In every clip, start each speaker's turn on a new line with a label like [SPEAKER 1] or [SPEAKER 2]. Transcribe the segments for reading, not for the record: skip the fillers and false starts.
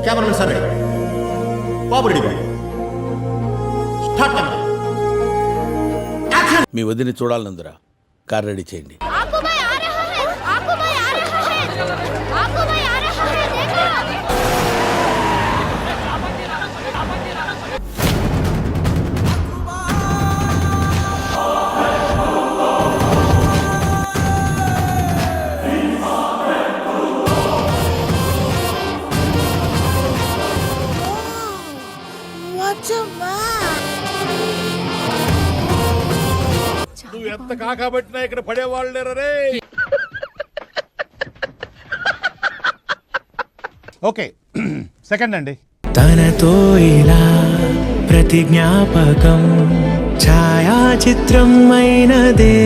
[SPEAKER 1] Cameramen sir ready, బాబు ready, start camera.
[SPEAKER 2] మీ వదిని చూడాలనుందిరా, car ready చేయండి.
[SPEAKER 3] నువ్వు ఎంత కాకబట్టినా ఇక్కడ పడేవాళ్ళు లేరు రే.
[SPEAKER 4] ఓకే సెకండ్ అండి.
[SPEAKER 5] తనతో ఇలా ప్రతి జ్ఞాపకం ఛాయాచిత్రం అయినదే.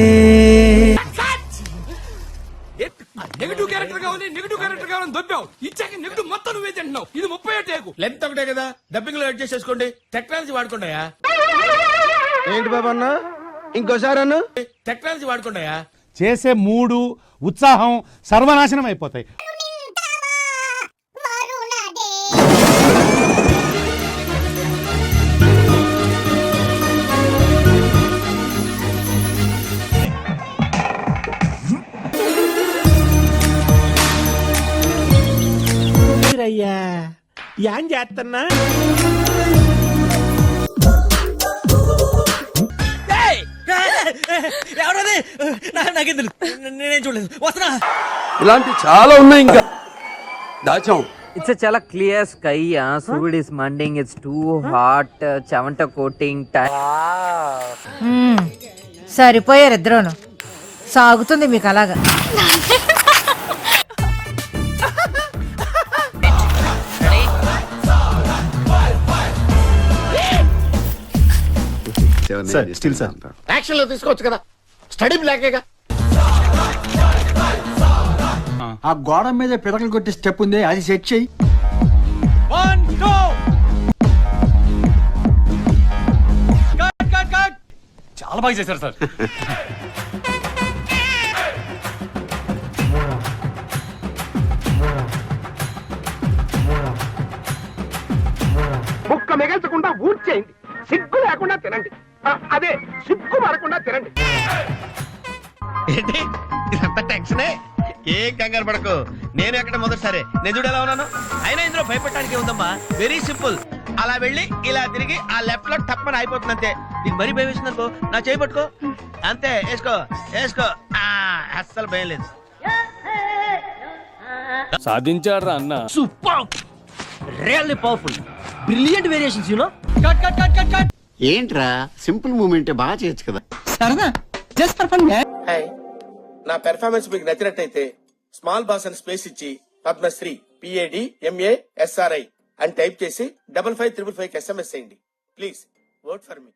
[SPEAKER 6] నెగటివ్ క్యారెక్టర్ కావాలి, నెగటివ్ క్యారెక్టర్ కావాలని దొబ్బావు. ఇచ్చాక నెగటివ్ మొత్తం నువ్వే తింటున్నావు. ఇది 30 టేకు.
[SPEAKER 2] లెంత్ ఒకటే కదా, డబ్బింగ్ లో అడ్జస్ట్ చేసుకోండి. టెక్నాలజీ వాడుకోండియా.
[SPEAKER 7] ఏంటి బాబా అన్న, ఇంకోసారి అన్న.
[SPEAKER 2] టెక్నాలజీ వాడుకోండియా.
[SPEAKER 4] చేసే మూడు ఉత్సాహం సర్వనాశనం అయిపోతాయి.
[SPEAKER 5] అయ్యా ఏం చేస్తున్నా?
[SPEAKER 6] నేనేం చూడలేదు, వస్తున్నా.
[SPEAKER 7] ఇలాంటి చాలా ఉన్నాయి ఇంకా దాచాం.
[SPEAKER 8] It's a chala clear sky. Surud is manding. It's too hot. Chavanta coating time.
[SPEAKER 9] సరిపోయారు ఇద్దరును. సాగుతుంది మీకు అలాగా.
[SPEAKER 1] యాక్షన్ లో తీసుకోవచ్చు కదా, స్టడీ బ్లాకేగా.
[SPEAKER 7] ఆ గోడ మీద పిడకలు కొట్టి స్టెప్ ఉంది, అది సెట్ చెయ్యి.
[SPEAKER 6] చాలా బాగా చేశారు సార్.
[SPEAKER 3] ముక్క మిగల్చకుండా ఊడ్చేయండి, సిగ్గు లేకుండా తినండి. అదే సిగ్గు పడకుండా తినండి.
[SPEAKER 2] ఏంటి ఇదంతా టెన్షనే? ఏం కంగారు పడకు, నేను ఎక్కడ మొదటిసారి నేను చూడు ఎలా ఉన్నాను. అయినా ఇందులో భయపడటానికి ఉందమ్మా, వెరీ సింపుల్. అలా వెళ్ళి ఇలా తిరిగి ఆ లెఫ్ట్ లో టప్పని అయిపోతుంది అంతే. నీకు మరీ భయం వేసింది అనుకో, నా చేయి పట్టుకో అంతే, వేసుకో వేసుకో. అస్సలు భయం లేదు.
[SPEAKER 6] సాధించారా అన్న.
[SPEAKER 5] Super, really powerful, brilliant variations you know.
[SPEAKER 6] Cut cut cut cut cut.
[SPEAKER 1] ఏంట్రా సింపుల్ మూమెంట్ బాగా చేయొచ్చు కదా.
[SPEAKER 5] సరదా జస్ట్ ఫర్ ఫన్.
[SPEAKER 2] నా పెర్ఫార్మెన్స్ మీకు నచ్చినట్టయితే స్మాల్ బాస్ అని స్పేస్ ఇచ్చి పద్మశ్రీ PADMASRI అని టైప్ చేసి 5555 SMS చేయండి. Please vote for me.